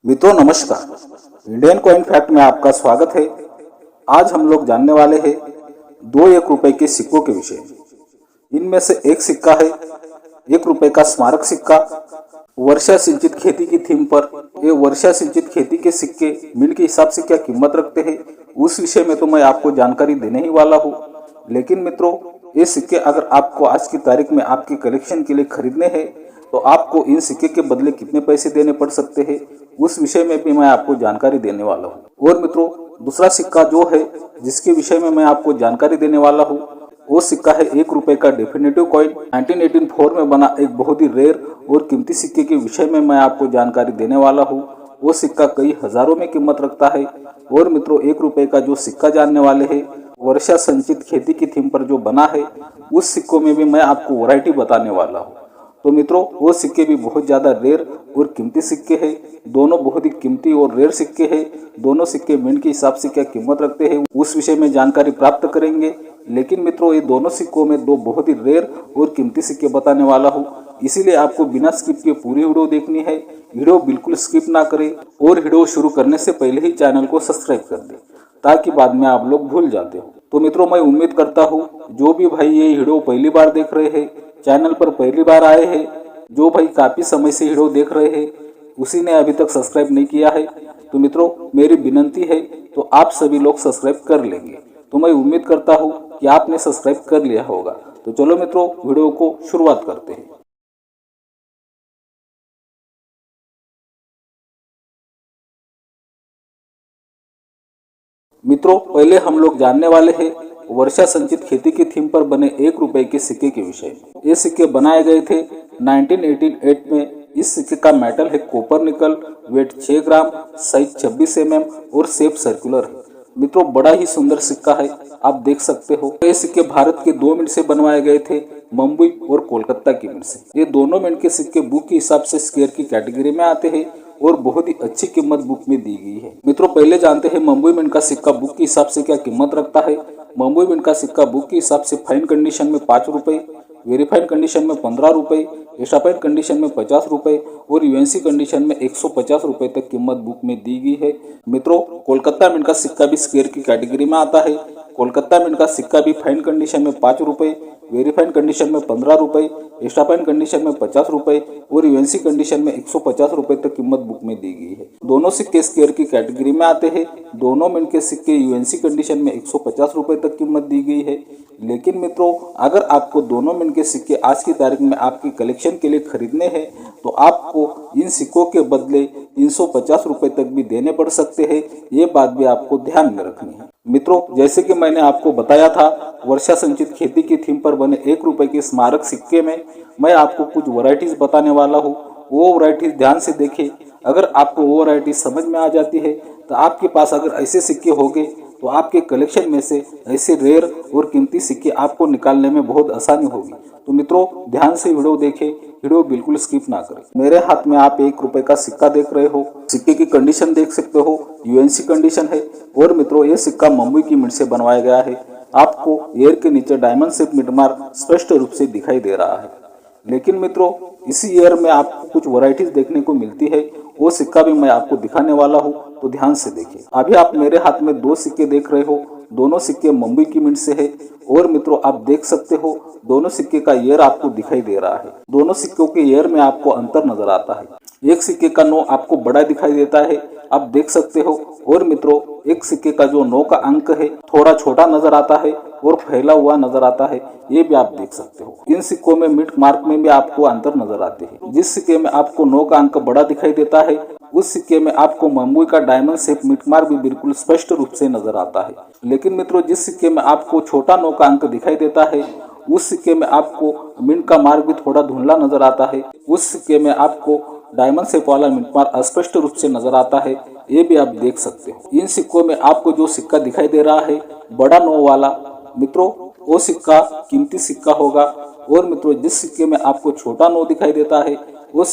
मित्रों नमस्कार। Indian coin fact में आपका स्वागत है। आज हम लोग जानने वाले हैं 2 1 रुपए के सिक्कों के विषय में। इनमें से एक सिक्का है 1 रुपए का स्मारक सिक्का। वर्षा सिंचित खेती की थीम पर ये वर्षा सिंचित खेती के सिक्के मिल के हिसाब से क्या कीमत रखते हैं, उस विषय में तो मैं आपको जानकारी देने ही वाला हूँ। लेकिन मित्रों, ये सिक्के अगर आपको आज की तारीख में आपके कलेक्शन के लिए खरीदने हैं तो आपको इन सिक्के के बदले कितने पैसे देने पड़ सकते हैं, उस विषय में भी मैं आपको जानकारी देने वाला हूँ। और मित्रों, दूसरा सिक्का जो है जिसके विषय में मैं आपको जानकारी देने वाला हूँ, वो सिक्का है 1 रुपए का डेफिनेटिव कॉइन। 1984 में बना एक बहुत ही रेयर और कीमती सिक्के के विषय में मैं आपको जानकारी देने वाला हूँ। वो सिक्का कई हजारों में कीमत रखता है। और मित्रों, 1 रुपए का जो सिक्का जानने वाले हैं, वर्षा संचित खेती की थीम पर जो बना है, उस सिक्कों में भी मैं आपको वैरायटी बताने वाला हूँ। तो मित्रों, वो सिक्के भी बहुत ज़्यादा रेयर और कीमती सिक्के हैं। दोनों बहुत ही कीमती और रेयर सिक्के हैं। दोनों सिक्के मिंट के हिसाब से क्या कीमत रखते हैं, उस विषय में जानकारी प्राप्त करेंगे। लेकिन मित्रों, ये दोनों सिक्कों में 2 बहुत ही रेयर और कीमती सिक्के बताने वाला हूँ, इसीलिए आपको बिना स्किप के पूरी वीडियो देखनी है। वीडियो बिल्कुल स्किप ना करें और वीडियो शुरू करने से पहले ही चैनल को सब्सक्राइब कर दें, ताकि बाद में आप लोग भूल जाते हो। तो मित्रों, मैं उम्मीद करता हूँ जो भी भाई ये वीडियो पहली बार देख रहे हैं, चैनल पर पहली बार आए हैं, जो भाई काफी समय से वीडियो देख रहे हैं, उसी ने अभी तक सब्सक्राइब नहीं किया है, तो मित्रों मेरी विनंती है तो आप सभी लोग सब्सक्राइब कर लेंगे। तो मैं उम्मीद करता हूँ कि आपने सब्सक्राइब कर लिया होगा। तो चलो मित्रों, वीडियो को शुरुआत करते हैं। मित्रों, पहले हम लोग जानने वाले हैं वर्षा संचित खेती की थीम पर बने 1 रुपए के सिक्के के विषय में। ये सिक्के बनाए गए थे 1988 में। इस सिक्के का मेटल है कॉपर निकल, वेट 6 ग्राम, साइज 26 mm और शेप सर्कुलर है। मित्रों, बड़ा ही सुंदर सिक्का है, आप देख सकते हो। ये सिक्के भारत के 2 मिनट से बनवाए गए थे, मुंबई और कोलकाता की मिनट से। ये दोनों मिनट के सिक्के बुक के हिसाब से स्क्वायर की कैटेगरी में आते हैं और बहुत ही अच्छी कीमत बुक में दी गई है। मित्रों, पहले जानते हैं मुंबई मिंट का सिक्का बुक के हिसाब से क्या कीमत रखता है। मुंबई मिंट का सिक्का बुक के हिसाब से फाइन कंडीशन में 5 रुपए, वेरीफाइड कंडीशन में 15 रुपए, एक्स्ट्राफाइड कंडीशन में 50 रुपए और यूएनसी कंडीशन में 150 रुपए तक कीमत बुक में दी गई है। मित्रों, कोलकाता मिंट का सिक्का भी स्क्वायर की कैटेगरी में आता है। कोलकाता मिंट का सिक्का भी फाइन कंडीशन में 5 रुपए, वेरीफाइड कंडीशन में 15 रुपए, एक्स्ट्रा फाइन कंडीशन में 50 रुपए और यूएनसी कंडीशन में 150 रुपए तक कीमत बुक में दी गई है। दोनों सिक्के स्क्वायर की कैटेगरी में आते हैं। दोनों मिंट के सिक्के यूएनसी कंडीशन में 150 रुपए तक कीमत दी गई है। लेकिन मित्रों, अगर आपको दोनों मिंट के सिक्के आज की तारीख में आपकी कलेक्शन के लिए खरीदने हैं तो आपको इन सिक्कों के बदले 350 रुपए तक भी देने पड़ सकते हैं। ये बात भी आपको ध्यान में रखनी है। मित्रों, जैसे कि मैंने आपको बताया था, वर्षा संचित खेती की थीम पर बने 1 रुपए के स्मारक सिक्के में मैं आपको कुछ वैरायटीज बताने वाला हूँ। वो वैरायटीज ध्यान से देखें। अगर आपको वो वैरायटी समझ में आ जाती है तो आपके पास अगर ऐसे सिक्के होंगे तो आपके कलेक्शन में से ऐसे रेयर और कीमती सिक्के आपको निकालने में बहुत आसानी होगी। तो मित्रों, ध्यान से वीडियो देखें, वीडियो बिल्कुल स्किप ना करें। मेरे हाथ में आप 1 रुपए का सिक्का देख रहे हो। सिक्के की कंडीशन देख सकते हो, यूएनसी कंडीशन है। और मित्रों, ये सिक्का मुंबई की मिंट से बनवाया गया है। आपको एयर के नीचे डायमंड शेप मिंट मार्क स्पष्ट रूप से दिखाई दे रहा है। लेकिन मित्रों, इसी ईयर में आपको कुछ वैरायटीज देखने को मिलती है। वो सिक्का भी मैं आपको दिखाने वाला हूँ, तो ध्यान से देखिए। अभी आप मेरे हाथ में 2 सिक्के देख रहे हो। दोनों सिक्के मुंबई की मिंट से है। और मित्रों, आप देख सकते हो दोनों सिक्के का ईयर आपको दिखाई दे रहा है। दोनों सिक्कों के ईयर में आपको अंतर नजर आता है। एक सिक्के का नो आपको बड़ा दिखाई देता है, आप देख सकते हो। और मित्रों, एक सिक्के का जो 9 का अंक है थोड़ा छोटा नजर आता है और फैला हुआ नजर आता है, ये भी आप देख सकते हो। इन सिक्कों में मिड मार्क में भी आपको अंतर नजर आते हैं। जिस सिक्के में आपको 9 का अंक बड़ा दिखाई देता है, उस सिक्के में आपको मुंबई का डायमंड शेप मिड मार्क भी बिल्कुल स्पष्ट रूप से नजर आता है। लेकिन मित्रों, जिस सिक्के में आपको छोटा 9 का अंक दिखाई देता है, उस सिक्के में आपको मिंट का मार्क भी थोड़ा धुंधला नजर आता है। उस सिक्के में आपको डायमंड शेप वाला मिंट मार्क अस्पष्ट रूप से नजर आता है, ये भी आप देख सकते हो। इन सिक्कों में आपको जो सिक्का दिखाई दे रहा है बड़ा 9 वाला, मित्रों वो सिक्का कीमती सिक्का होगा। और मित्रों, जिस सिक्के में आपको छोटा 9 दिखाई देता है वो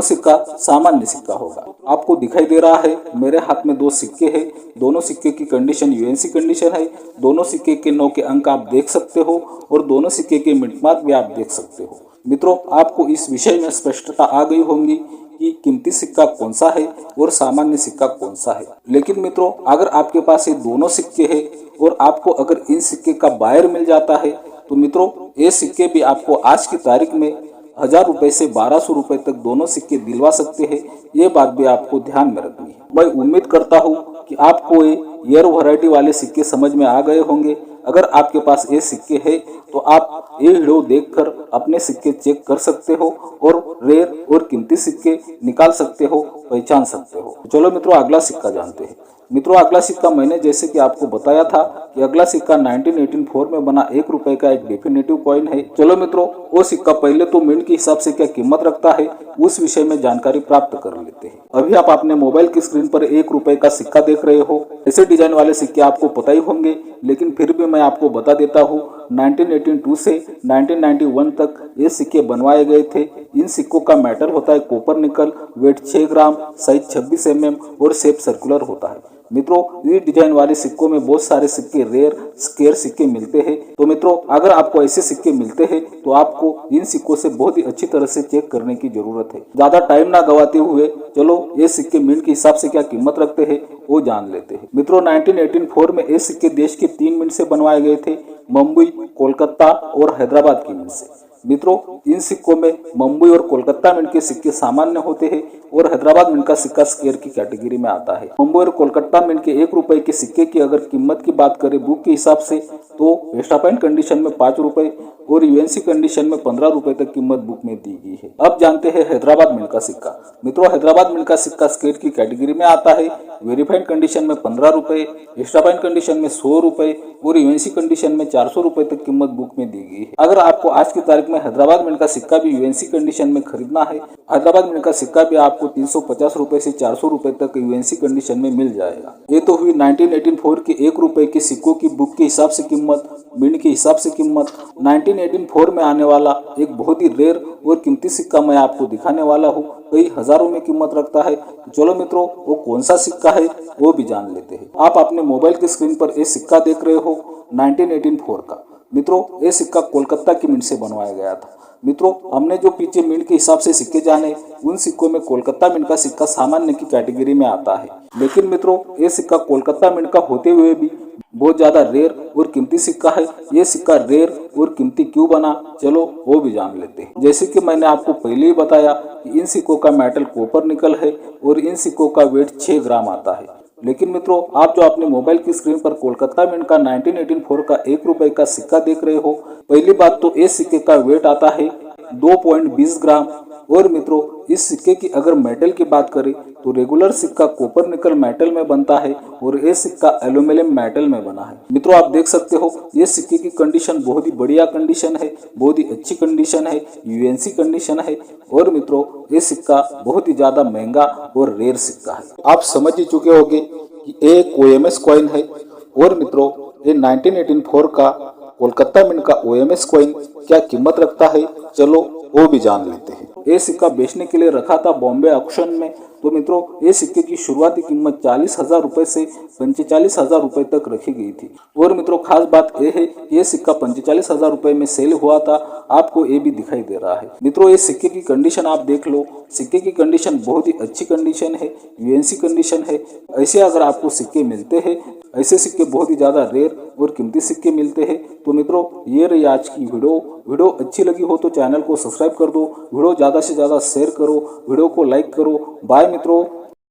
सिक्का सामान्य सिक्का होगा। आपको दिखाई दे रहा है मेरे हाथ में 2 सिक्के हैं। दोनों सिक्के की कंडीशन यूएनसी कंडीशन है। दोनों सिक्के के 9 के अंक आप देख सकते हो और दोनों सिक्के के मिंट मार्क भी आप देख सकते हो। मित्रों, आपको इस विषय में स्पष्टता आ गई होंगी कि कीमती सिक्का कौन सा है और सामान्य सिक्का कौन सा है। लेकिन मित्रों, अगर आपके पास ये दोनों सिक्के हैं और आपको अगर इन सिक्के का बायर मिल जाता है तो मित्रों ये सिक्के भी आपको आज की तारीख में 1000 रुपए से 1200 रुपए तक दोनों सिक्के दिलवा सकते हैं। ये बात भी आपको ध्यान में रखनी है। मैं उम्मीद करता हूँ कि आपको ये ईयर वैरायटी वाले सिक्के समझ में आ गए होंगे। अगर आपके पास ये सिक्के हैं तो आप ये वीडियो देखकर अपने सिक्के चेक कर सकते हो और रेयर और कीमती सिक्के निकाल सकते हो, पहचान सकते हो। चलो मित्रों, अगला सिक्का जानते हैं। मित्रों, अगला सिक्का मैंने जैसे कि आपको बताया था कि अगला सिक्का 1984 में बना 1 रुपए का एक डेफिनेटिव कॉइन है। चलो मित्रों, वो सिक्का पहले तो मिंट के हिसाब से क्या कीमत रखता है उस विषय में जानकारी प्राप्त कर लेते हैं। अभी आप अपने मोबाइल की स्क्रीन पर 1 रुपए का सिक्का देख रहे हो। ऐसे डिजाइन वाले सिक्के आपको पता ही होंगे, लेकिन फिर भी मैं आपको बता देता हूँ 1982 से 1991 तक ये सिक्के बनवाए गए थे। इन सिक्कों का मेटल होता है कॉपर निकल, वेट 6 ग्राम, साइज 26 mm और शेप सर्कुलर होता है। मित्रों, ये डिजाइन वाले सिक्कों में बहुत सारे सिक्के रेयर स्केयर सिक्के मिलते हैं। तो मित्रों, अगर आपको ऐसे सिक्के मिलते हैं तो आपको इन सिक्कों से बहुत ही अच्छी तरह से चेक करने की जरूरत है। ज्यादा टाइम ना गवाते हुए चलो ये सिक्के मिंट के हिसाब से क्या कीमत रखते हैं वो जान लेते हैं। मित्रों, 1984 में ये सिक्के देश के 3 मिंट से बनवाए गए थे, मुंबई, कोलकाता और हैदराबाद की मिंट से। मित्रों, इन सिक्कों में मुंबई और कोलकाता मिंट के सिक्के सामान्य होते हैं और हैदराबाद मिंट का सिक्का स्केयर की कैटेगरी में आता है। मुंबई और कोलकाता मिंट के 1 रुपए के सिक्के की अगर कीमत की बात करें बुक के हिसाब से तो एक्स्ट्रा पॉइंट कंडीशन में 5 रुपए और यूएनसी कंडीशन में 15 रुपए तक कीमत बुक में दी गई है। अब जानते हैं हैदराबाद मिंट का सिक्का। मित्रों, हैदराबाद मिंट का सिक्का स्केयर की कैटेगरी में आता है। वेरीफाइड कंडीशन में 15 रुपए, एक्स्ट्रा पॉइंट कंडीशन में 100 रुपए और यूएनसी कंडीशन में 400 रुपए तक कीमत बुक में दी गई है। अगर आपको आज की तारीख में हैदराबाद मिंट का सिक्का भी यूएनसी कंडीशन में खरीदना है, हैदराबाद मिंट का सिक्का भी आपको 350 रुपए से 400 रुपए तक यूएनसी कंडीशन में मिल जाएगा। ये तो हुई 1984 के 1 रुपए के सिक्कों की बुक के हिसाब से कीमत, मिंट के हिसाब से कीमत। 1984 में आने वाला एक बहुत ही रेयर और कीमती सिक्का मैं आपको दिखाने वाला हूँ, कई हजारों में कीमत रखता है। चलो मित्रों, वो कौन सा सिक्का है वो भी जान लेते हैं। आप अपने मोबाइल की स्क्रीन पर ये सिक्का देख रहे हो 1984 का। मित्रों, ये सिक्का कोलकाता की मिंट से बनवाया गया था। मित्रों, हमने जो पीछे मिंट के हिसाब से सिक्के जाने, उन सिक्कों में कोलकाता मिंट का सिक्का सामान्य की कैटेगरी में आता है। लेकिन मित्रों, ये सिक्का कोलकाता मिंट का होते हुए भी बहुत ज्यादा रेयर और कीमती सिक्का है। ये सिक्का रेयर और कीमती क्यों बना, चलो वो भी जान लेते हैं। जैसे कि मैंने आपको पहले ही बताया कि इन सिक्कों का मेटल कॉपर निकल है और इन सिक्कों का वेट 6 ग्राम आता है। लेकिन मित्रों, आप जो अपने मोबाइल की स्क्रीन पर कोलकाता मिंट का 1984 का 1 रुपए का सिक्का देख रहे हो, पहली बात तो इस सिक्के का वेट आता है 2.20 ग्राम। और मित्रों, इस सिक्के की अगर मेटल की बात करें तो रेगुलर सिक्का कॉपर निकल मेटल में बनता है और ये सिक्का एल्यूमिनियम मेटल में बना है। मित्रों, आप देख सकते हो ये सिक्के की कंडीशन बहुत ही बढ़िया कंडीशन है, बहुत ही अच्छी कंडीशन है, यूएनसी कंडीशन है। और मित्रों, ये सिक्का बहुत ही ज्यादा महंगा और रेयर सिक्का है। आप समझ ही चुके होंगे कि एक ओएमएस कॉइन है। और मित्रों, ये 1984 का कोलकाता मिंट का ओएमएस कॉइन क्या कीमत रखता है, चलो वो भी जान लेते हैं। ये सिक्का बेचने के लिए रखा था बॉम्बे ऑक्शन में। तो मित्रों, ये सिक्के की शुरुआती कीमत 40,000 रुपए से 45,000 रुपए तक रखी गई थी। और मित्रों, खास बात यह है ये सिक्का 45,000 रुपए में सेल हुआ था, आपको ये भी दिखाई दे रहा है। मित्रों, ये सिक्के की कंडीशन आप देख लो, सिक्के की कंडीशन बहुत ही अच्छी कंडीशन है, यूएनसी कंडीशन है। ऐसे अगर आपको सिक्के मिलते हैं, ऐसे सिक्के बहुत ही ज्यादा रेयर और कीमती सिक्के मिलते हैं। तो मित्रों, ये रही आज की वीडियो अच्छी लगी हो तो चैनल को सब्सक्राइब कर दो, वीडियो ज्यादा से ज्यादा शेयर करो, वीडियो को लाइक करो। बाय मित्रों।